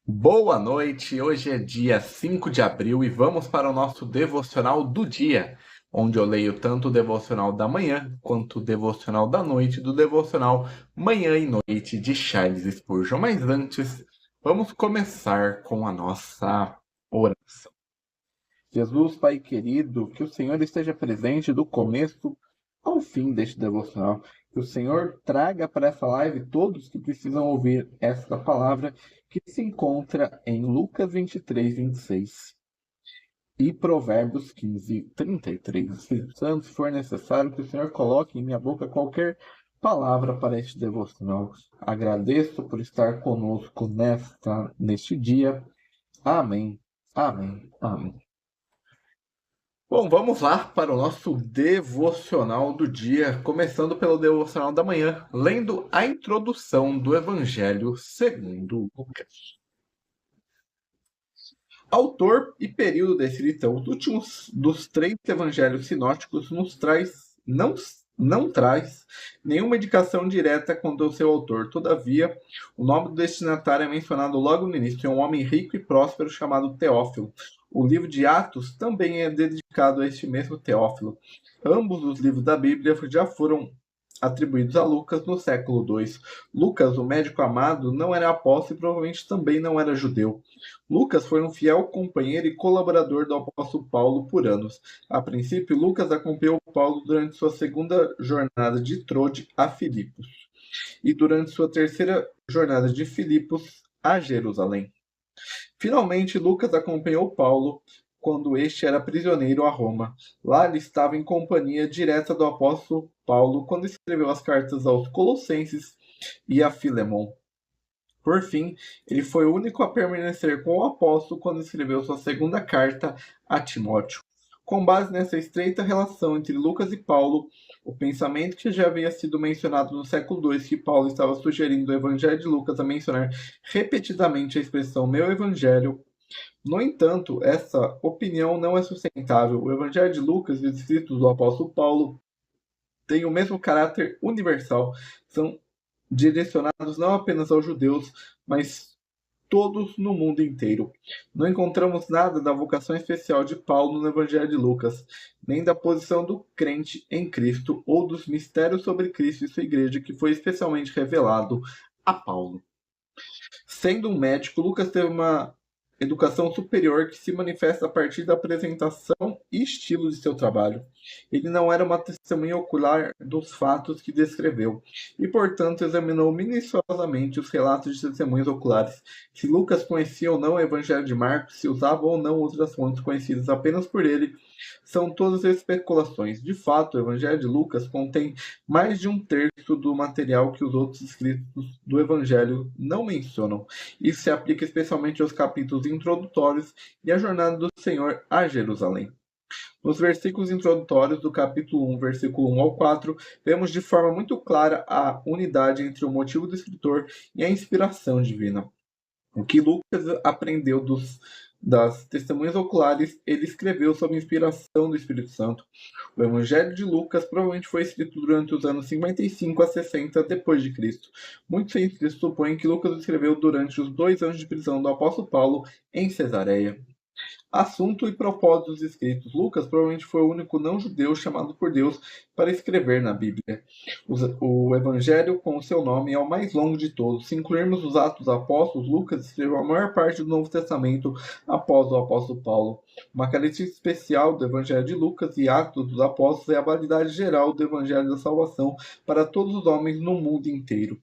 Boa noite, hoje é dia 5 de abril e vamos para o nosso devocional do dia, onde eu leio tanto o devocional da manhã quanto o devocional da noite do devocional Manhã e Noite de Charles Spurgeon. Mas antes, vamos começar com a nossa oração. Jesus, Pai querido, que o Senhor esteja presente do começo ao fim deste devocional. Que o Senhor traga para essa live todos que precisam ouvir esta palavra que se encontra em Lucas 23, 26 e Provérbios 15, 33. Espírito Santo, se for necessário, que o Senhor coloque em minha boca qualquer palavra para este devocional. Agradeço por estar conosco neste dia. Amém. Amém. Amém. Bom, vamos lá para o nosso devocional do dia, começando pelo devocional da manhã, lendo a introdução do Evangelho segundo Lucas. Autor e período da escrita, os últimos dos três evangelhos sinóticos não traz nenhuma indicação direta quanto ao seu autor. Todavia, o nome do destinatário é mencionado logo no início, é um homem rico e próspero chamado Teófilo. O livro de Atos também é dedicado a este mesmo Teófilo. Ambos os livros da Bíblia já foram atribuídos a Lucas no século II. Lucas, o médico amado, não era apóstolo e provavelmente também não era judeu. Lucas foi um fiel companheiro e colaborador do apóstolo Paulo por anos. A princípio, Lucas acompanhou Paulo durante sua segunda jornada de Trode a Filipos e durante sua terceira jornada de Filipos a Jerusalém. Finalmente, Lucas acompanhou Paulo quando este era prisioneiro a Roma. Lá ele estava em companhia direta do apóstolo Paulo quando escreveu as cartas aos Colossenses e a Filemon. Por fim, ele foi o único a permanecer com o apóstolo quando escreveu sua segunda carta a Timóteo. Com base nessa estreita relação entre Lucas e Paulo, o pensamento que já havia sido mencionado no século II, que Paulo estava sugerindo o Evangelho de Lucas a mencionar repetidamente a expressão meu Evangelho. No entanto, essa opinião não é sustentável. O Evangelho de Lucas e os escritos do apóstolo Paulo têm o mesmo caráter universal. São direcionados não apenas aos judeus, mas todos no mundo inteiro. Não encontramos nada da vocação especial de Paulo no Evangelho de Lucas, nem da posição do crente em Cristo ou dos mistérios sobre Cristo e sua igreja que foi especialmente revelado a Paulo. Sendo um médico, Lucas teve uma educação superior que se manifesta a partir da apresentação e estilo de seu trabalho. Ele não era uma testemunha ocular dos fatos que descreveu, e, portanto, examinou minuciosamente os relatos de testemunhas oculares. Se Lucas conhecia ou não o Evangelho de Marcos, se usava ou não outras fontes conhecidas apenas por ele, são todas especulações. De fato, o Evangelho de Lucas contém mais de um terço do material que os outros escritos do Evangelho não mencionam. Isso se aplica especialmente aos capítulos introdutórios e à jornada do Senhor a Jerusalém. Nos versículos introdutórios do capítulo 1, versículo 1 ao 4, vemos de forma muito clara a unidade entre o motivo do escritor e a inspiração divina. O que Lucas aprendeu das testemunhas oculares, ele escreveu sob inspiração do Espírito Santo. O Evangelho de Lucas provavelmente foi escrito durante os anos 55 a 60 depois de Cristo. Muitos cientistas supõem que Lucas escreveu durante os 2 anos de prisão do apóstolo Paulo em Cesareia. Assunto e propósito dos escritos. Lucas provavelmente foi o único não-judeu chamado por Deus para escrever na Bíblia. O Evangelho, com o seu nome, é o mais longo de todos. Se incluirmos os Atos dos Apóstolos, Lucas escreveu a maior parte do Novo Testamento após o apóstolo Paulo. Uma característica especial do Evangelho de Lucas e Atos dos Apóstolos é a validade geral do Evangelho da salvação para todos os homens no mundo inteiro.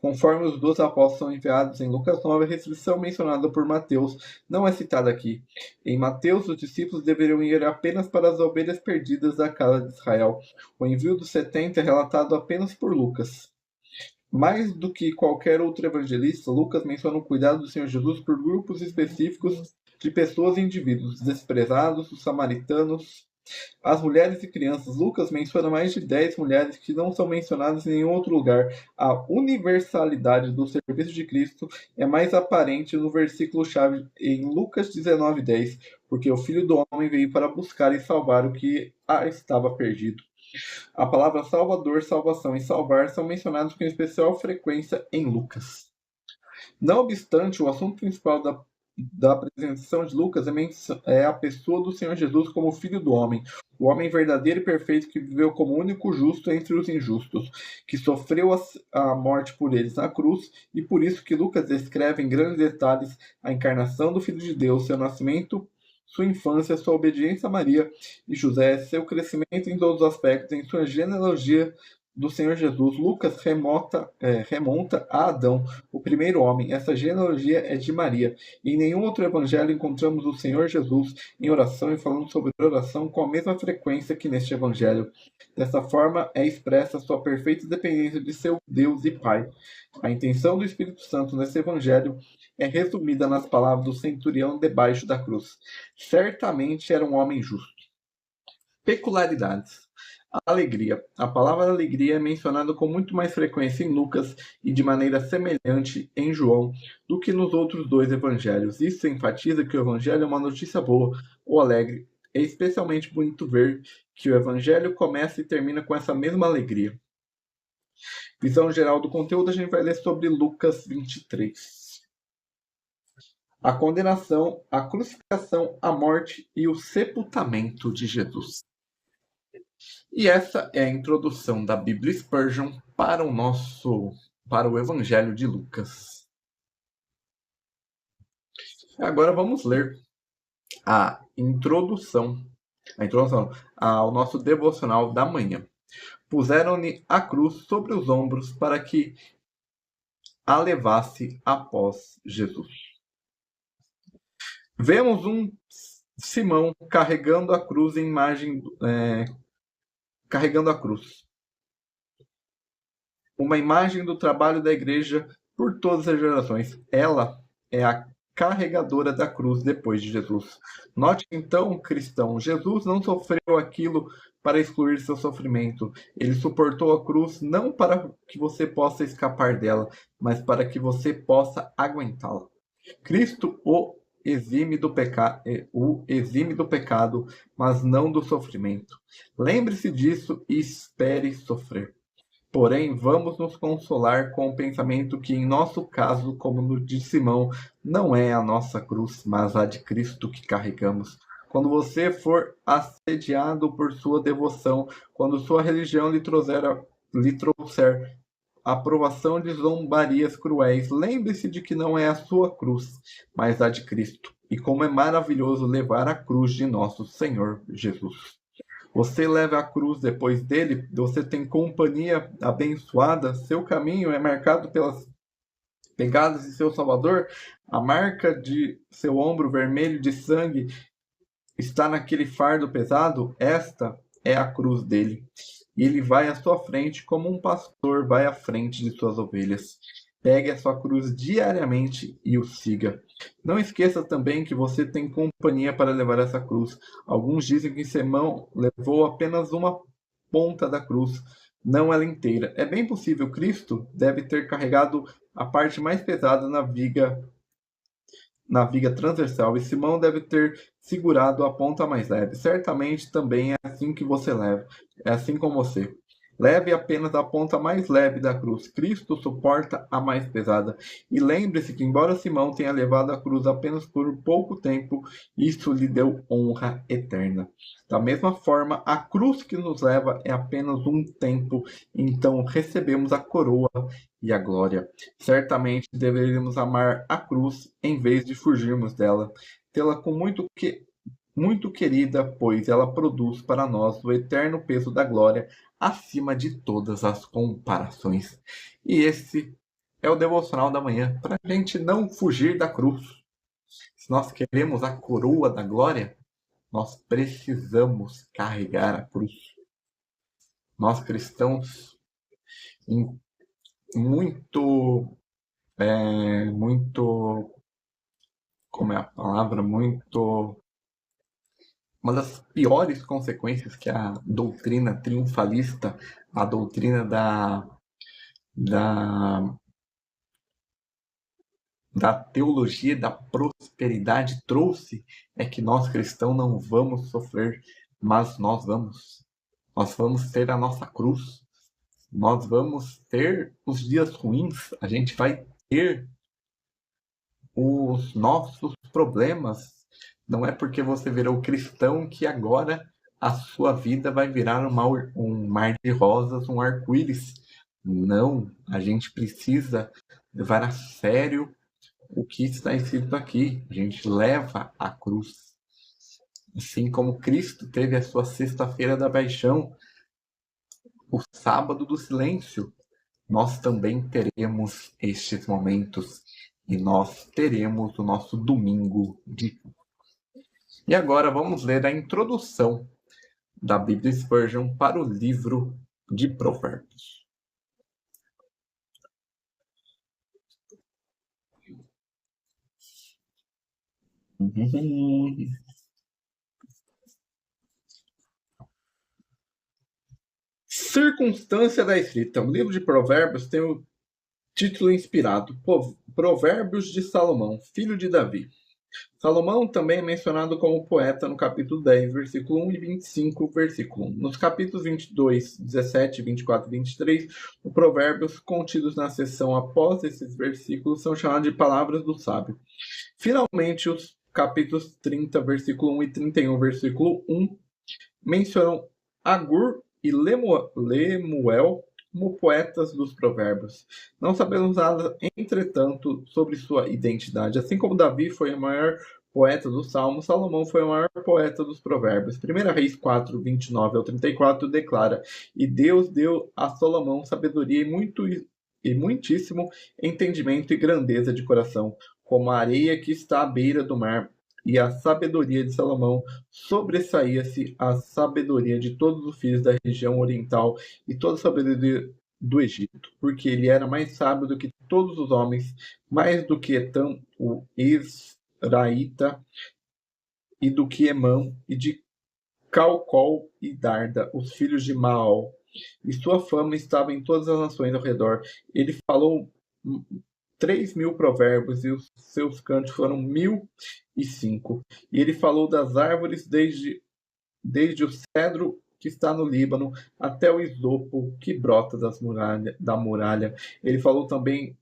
Conforme os 12 apóstolos são enviados em Lucas 9, a restrição mencionada por Mateus não é citada aqui. Em Mateus, os discípulos deveriam ir apenas para as ovelhas perdidas da casa de Israel. O envio dos 70 é relatado apenas por Lucas. Mais do que qualquer outro evangelista, Lucas menciona o cuidado do Senhor Jesus por grupos específicos de pessoas e indivíduos, desprezados, os samaritanos, as mulheres e crianças. Lucas menciona mais de 10 mulheres que não são mencionadas em nenhum outro lugar. A universalidade do serviço de Cristo é mais aparente no versículo-chave em Lucas 19:10, porque o Filho do Homem veio para buscar e salvar o que estava perdido. A palavra Salvador, salvação e salvar são mencionados com especial frequência em Lucas. Não obstante, o assunto principal da apresentação de Lucas é a pessoa do Senhor Jesus como Filho do Homem, o homem verdadeiro e perfeito que viveu como único justo entre os injustos, que sofreu a morte por eles na cruz, e por isso que Lucas descreve em grandes detalhes a encarnação do Filho de Deus, seu nascimento, sua infância, sua obediência a Maria e José, seu crescimento em todos os aspectos, em sua genealogia do Senhor Jesus. Lucas remonta a Adão, o primeiro homem. Essa genealogia é de Maria. Em nenhum outro evangelho encontramos o Senhor Jesus em oração e falando sobre oração com a mesma frequência que neste evangelho. Dessa forma, é expressa sua perfeita dependência de seu Deus e Pai. A intenção do Espírito Santo nesse evangelho é resumida nas palavras do centurião debaixo da cruz. Certamente era um homem justo. Peculiaridades. Alegria. A palavra alegria é mencionada com muito mais frequência em Lucas e de maneira semelhante em João do que nos outros dois evangelhos. Isso enfatiza que o evangelho é uma notícia boa ou alegre. É especialmente bonito ver que o evangelho começa e termina com essa mesma alegria. Visão geral do conteúdo, a gente vai ler sobre Lucas 23. A condenação, a crucificação, a morte e o sepultamento de Jesus. E essa é a introdução da Bíblia Spurgeon para o Evangelho de Lucas. Agora vamos ler a introdução ao nosso devocional da manhã. Puseram-lhe a cruz sobre os ombros para que a levasse após Jesus. Vemos um Simão carregando a cruz carregando a cruz. Uma imagem do trabalho da igreja por todas as gerações. Ela é a carregadora da cruz depois de Jesus. Note então, cristão, Jesus não sofreu aquilo para excluir seu sofrimento. Ele suportou a cruz não para que você possa escapar dela, mas para que você possa aguentá-la. Cristo o exime do pecado, mas não do sofrimento. Lembre-se disso e espere sofrer. Porém, vamos nos consolar com o pensamento que, em nosso caso, como no de Simão, não é a nossa cruz, mas a de Cristo que carregamos. Quando você for assediado por sua devoção, quando sua religião lhe trouxer aprovação de zombarias cruéis, lembre-se de que não é a sua cruz, mas a de Cristo. E como é maravilhoso levar a cruz de nosso Senhor Jesus. Você leva a cruz depois dele, você tem companhia abençoada, seu caminho é marcado pelas pegadas de seu Salvador, a marca de seu ombro vermelho de sangue está naquele fardo pesado, esta é a cruz dele. E ele vai à sua frente como um pastor vai à frente de suas ovelhas. Pegue a sua cruz diariamente e o siga. Não esqueça também que você tem companhia para levar essa cruz. Alguns dizem que Simão levou apenas uma ponta da cruz, não ela inteira. É bem possível. Cristo deve ter carregado a parte mais pesada na viga transversal e Simão deve ter segurado a ponta mais leve. Certamente também é assim que você leva. É assim com você. Leve apenas a ponta mais leve da cruz. Cristo suporta a mais pesada. E lembre-se que, embora Simão tenha levado a cruz apenas por pouco tempo, isso lhe deu honra eterna. Da mesma forma, a cruz que nos leva é apenas um tempo, então recebemos a coroa e a glória. Certamente deveríamos amar a cruz em vez de fugirmos dela. Tê-la com muito querida, pois ela produz para nós o eterno peso da glória acima de todas as comparações. E esse é o devocional da manhã, para a gente não fugir da cruz. Se nós queremos a coroa da glória, nós precisamos carregar a cruz. Nós cristãos, como é a palavra, uma das piores consequências que a doutrina triunfalista, a doutrina da teologia da prosperidade trouxe, é que nós cristãos não vamos sofrer, mas nós vamos. Nós vamos ter a nossa cruz. Nós vamos ter os dias ruins. A gente vai ter os nossos problemas. Não é porque você virou cristão que agora a sua vida vai virar um mar de rosas, um arco-íris. Não, a gente precisa levar a sério o que está escrito aqui. A gente leva a cruz. Assim como Cristo teve a sua sexta-feira da paixão, o sábado do silêncio, nós também teremos estes momentos e nós teremos o nosso domingo de. E agora vamos ler a introdução da Bíblia Spurgeon para o livro de Provérbios. Circunstância da escrita. O livro de Provérbios tem o título inspirado: Provérbios de Salomão, filho de Davi. Salomão também é mencionado como poeta no capítulo 10, versículo 1 e 25, versículo 1. Nos capítulos 22, 17, 24 e 23, os provérbios contidos na seção após esses versículos são chamados de palavras do sábio. Finalmente, os capítulos 30, versículo 1 e 31, versículo 1, mencionam Agur e Lemuel como poetas dos provérbios. Não sabemos nada, entretanto, sobre sua identidade. Assim como Davi foi o maior poeta dos Salmos, Salomão foi o maior poeta dos provérbios. 1 Reis 4, 29 ao 34 declara: E Deus deu a Salomão sabedoria e muitíssimo entendimento e grandeza de coração, como a areia que está à beira do mar. E a sabedoria de Salomão sobressaía-se a sabedoria de todos os filhos da região oriental e toda a sabedoria do Egito, porque ele era mais sábio do que todos os homens, mais do que Etam, o Esraíta, e do que Emã, e de Calcol e Darda, os filhos de Maol. E sua fama estava em todas as nações ao redor. Ele falou 3.000 provérbios, e os seus cantos foram 1.005. E ele falou das árvores desde o cedro que está no Líbano até o isopo que brota da muralha. Ele falou também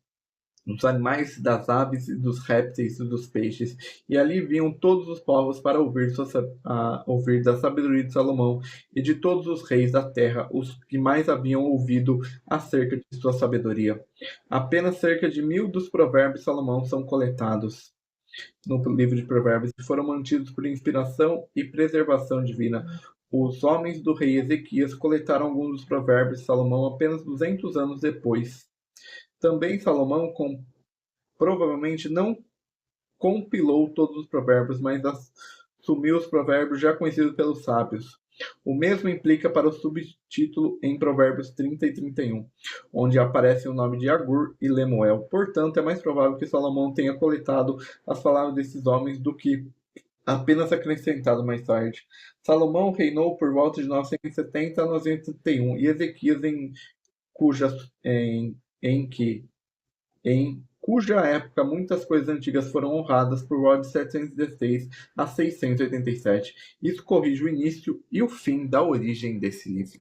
dos animais, das aves, dos répteis e dos peixes. E ali vinham todos os povos para ouvir da sabedoria de Salomão e de todos os reis da terra, os que mais haviam ouvido acerca de sua sabedoria. Apenas cerca de 1.000 dos provérbios de Salomão são coletados no livro de Provérbios e foram mantidos por inspiração e preservação divina. Os homens do rei Ezequias coletaram alguns dos provérbios de Salomão apenas 200 anos depois. Também Salomão provavelmente não compilou todos os provérbios, mas assumiu os provérbios já conhecidos pelos sábios. O mesmo implica para o subtítulo em Provérbios 30 e 31, onde aparece o nome de Agur e Lemuel. Portanto, é mais provável que Salomão tenha coletado as palavras desses homens do que apenas acrescentado mais tarde. Salomão reinou por volta de 970 a 971 e Ezequias em cuja época muitas coisas antigas foram honradas por volta de 716 a 687. Isso corrige o início e o fim da origem desse livro.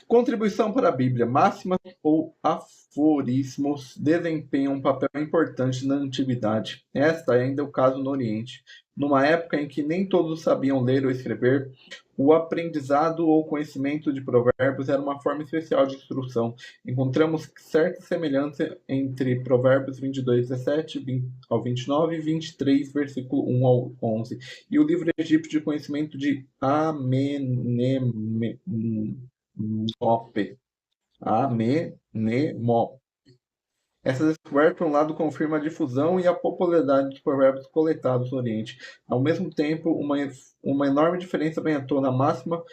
Contribuição para a Bíblia. Máximas ou aforismos desempenham um papel importante na antiguidade. Esta é ainda o caso no Oriente. Numa época em que nem todos sabiam ler ou escrever, o aprendizado ou conhecimento de provérbios era uma forma especial de instrução. Encontramos certa semelhança entre Provérbios 22, 17 ao 29 e 23, versículo 1 ao 11, e o livro egípcio de conhecimento de Amenemop. Essa descoberta, por um lado, confirma a difusão e a popularidade dos provérbios coletados no Oriente. Ao mesmo tempo, uma enorme diferença vem à tona. A máxima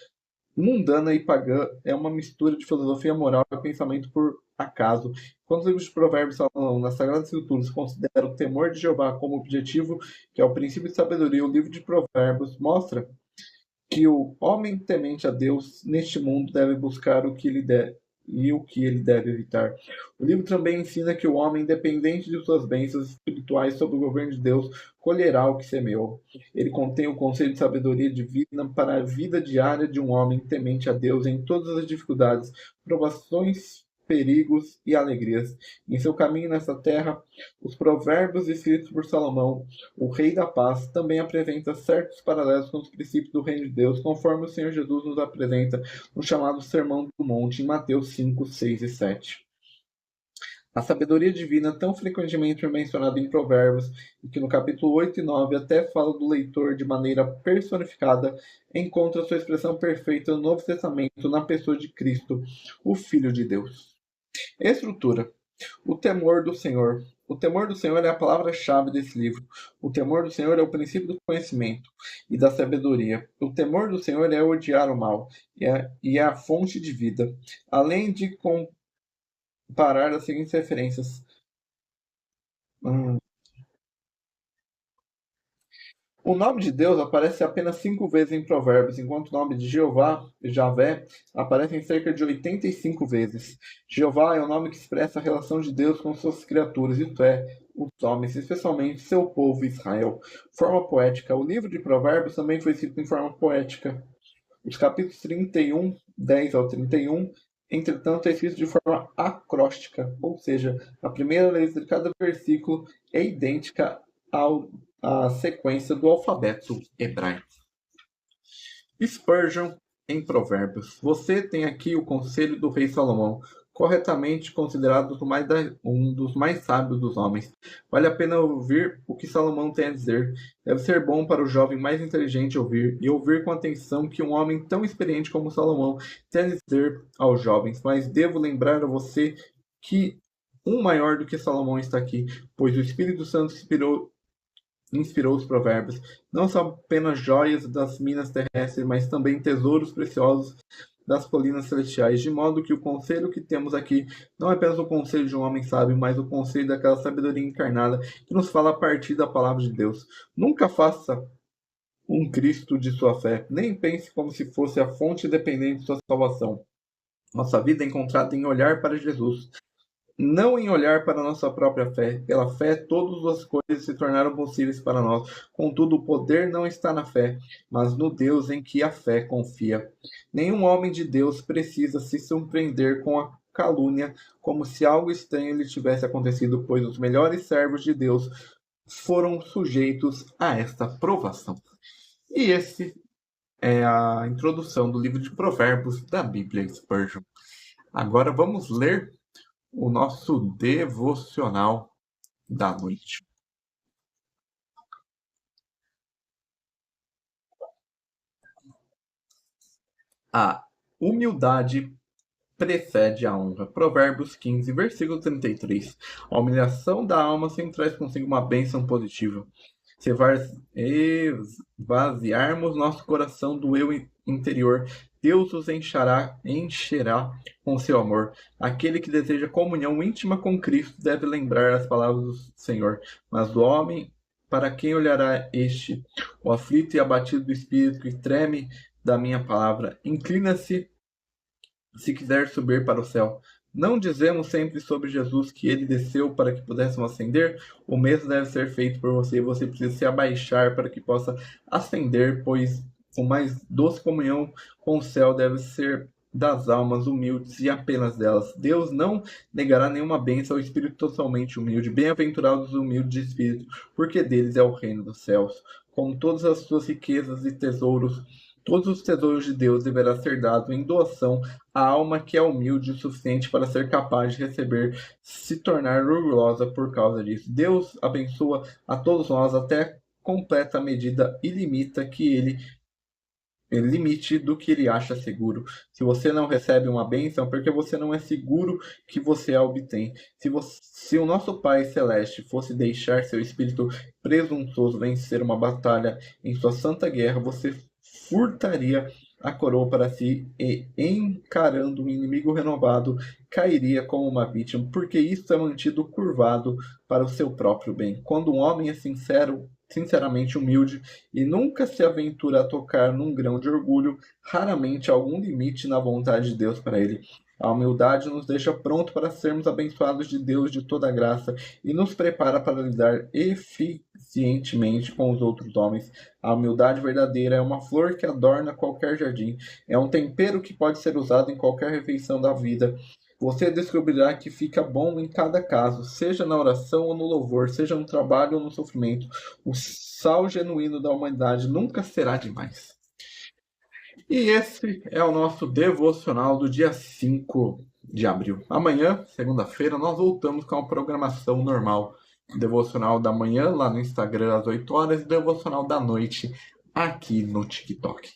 mundana e pagã é uma mistura de filosofia moral e pensamento por acaso. Quando os livros de provérbios falam nas Sagradas Escrituras consideram o temor de Jeová como objetivo, que é o princípio de sabedoria, o livro de provérbios mostra que o homem temente a Deus neste mundo deve buscar o que ele deve e o que ele deve evitar. O livro também ensina que o homem, independente de suas bênçãos espirituais sob o governo de Deus, colherá o que semeou. Ele contém o conselho de sabedoria divina para a vida diária de um homem temente a Deus em todas as dificuldades, provações perigos e alegrias. Em seu caminho nessa terra, os provérbios escritos por Salomão, o Rei da Paz, também apresenta certos paralelos com os princípios do Reino de Deus, conforme o Senhor Jesus nos apresenta no chamado Sermão do Monte, em Mateus 5, 6 e 7. A sabedoria divina, tão frequentemente mencionada em Provérbios, e que no capítulo 8 e 9 até fala do leitor de maneira personificada, encontra sua expressão perfeita no Novo Testamento na pessoa de Cristo, o Filho de Deus. Estrutura. O temor do Senhor. O temor do Senhor é a palavra-chave desse livro. O temor do Senhor é o princípio do conhecimento e da sabedoria. O temor do Senhor é odiar o mal e é a fonte de vida. Além de comparar as seguintes referências. O nome de Deus aparece apenas 5 vezes em Provérbios, enquanto o nome de Jeová, Javé, aparece em cerca de 85 vezes. Jeová é o nome que expressa a relação de Deus com suas criaturas, isto é, os homens, especialmente seu povo Israel. Forma poética. O livro de Provérbios também foi escrito em forma poética. Os capítulos 31, 10 ao 31, entretanto, é escrito de forma acróstica, ou seja, a primeira letra de cada versículo é idêntica à sequência do alfabeto hebraico. Spurgeon em Provérbios. Você tem aqui o conselho do rei Salomão, corretamente considerado um dos mais sábios dos homens. Vale a pena ouvir o que Salomão tem a dizer. Deve ser bom para o jovem mais inteligente ouvir, e ouvir com atenção que um homem tão experiente como Salomão tem a dizer aos jovens. Mas devo lembrar a você que um maior do que Salomão está aqui, pois o Espírito Santo inspirou os provérbios. Não são apenas joias das minas terrestres, mas também tesouros preciosos das colinas celestiais, de modo que o conselho que temos aqui não é apenas o conselho de um homem sábio, mas o conselho daquela sabedoria encarnada que nos fala a partir da palavra de Deus. Nunca faça um Cristo de sua fé, nem pense como se fosse a fonte dependente de sua salvação. Nossa vida é encontrada em olhar para Jesus, não em olhar para nossa própria fé. Pela fé, todas as coisas se tornaram possíveis para nós. Contudo, o poder não está na fé, mas no Deus em que a fé confia. Nenhum homem de Deus precisa se surpreender com a calúnia, como se algo estranho lhe tivesse acontecido, pois os melhores servos de Deus foram sujeitos a esta provação. E esse é a introdução do livro de Provérbios da Bíblia Spurgeon. Agora vamos ler o nosso devocional da noite. A humildade precede a honra. Provérbios 15, versículo 33. A humilhação da alma sempre traz consigo uma bênção positiva. Se esvaziarmos nosso coração do eu interior, Deus os encherá com seu amor. Aquele que deseja comunhão íntima com Cristo deve lembrar as palavras do Senhor. Mas o homem, para quem olhará este, o aflito e abatido do espírito que treme da minha palavra, inclina-se se quiser subir para o céu. Não dizemos sempre sobre Jesus que ele desceu para que pudéssemos ascender? O mesmo deve ser feito por você. Você precisa se abaixar para que possa ascender, pois o mais doce comunhão com o céu deve ser das almas humildes e apenas delas. Deus não negará nenhuma bênção ao espírito totalmente humilde. Bem-aventurados os humildes de espírito, porque deles é o reino dos céus. Com todas as suas riquezas e tesouros, todos os tesouros de Deus deverá ser dado em doação à alma que é humilde o suficiente para ser capaz de receber, se tornar orgulhosa por causa disso. Deus abençoa a todos nós até completa medida e limita que ele limite do que ele acha seguro. Se você não recebe uma bênção, é porque você não é seguro que você a obtém. Se o nosso Pai Celeste fosse deixar seu espírito presunçoso vencer uma batalha em sua santa guerra, você furtaria a coroa para si e, encarando um inimigo renovado, cairia como uma vítima, porque isso é mantido curvado para o seu próprio bem. Quando um homem é sinceramente humilde e nunca se aventura a tocar num grão de orgulho, raramente há algum limite na vontade de Deus para ele. A humildade nos deixa pronto para sermos abençoados de Deus de toda graça e nos prepara para lidar eficientemente com os outros homens. A humildade verdadeira é uma flor que adorna qualquer jardim, é um tempero que pode ser usado em qualquer refeição da vida. Você descobrirá que fica bom em cada caso, seja na oração ou no louvor, seja no trabalho ou no sofrimento. O sal genuíno da humanidade nunca será demais. E esse é o nosso devocional do dia 5 de abril. Amanhã, segunda-feira, nós voltamos com a programação normal. Devocional da manhã lá no Instagram às 8 horas e devocional da noite aqui no TikTok.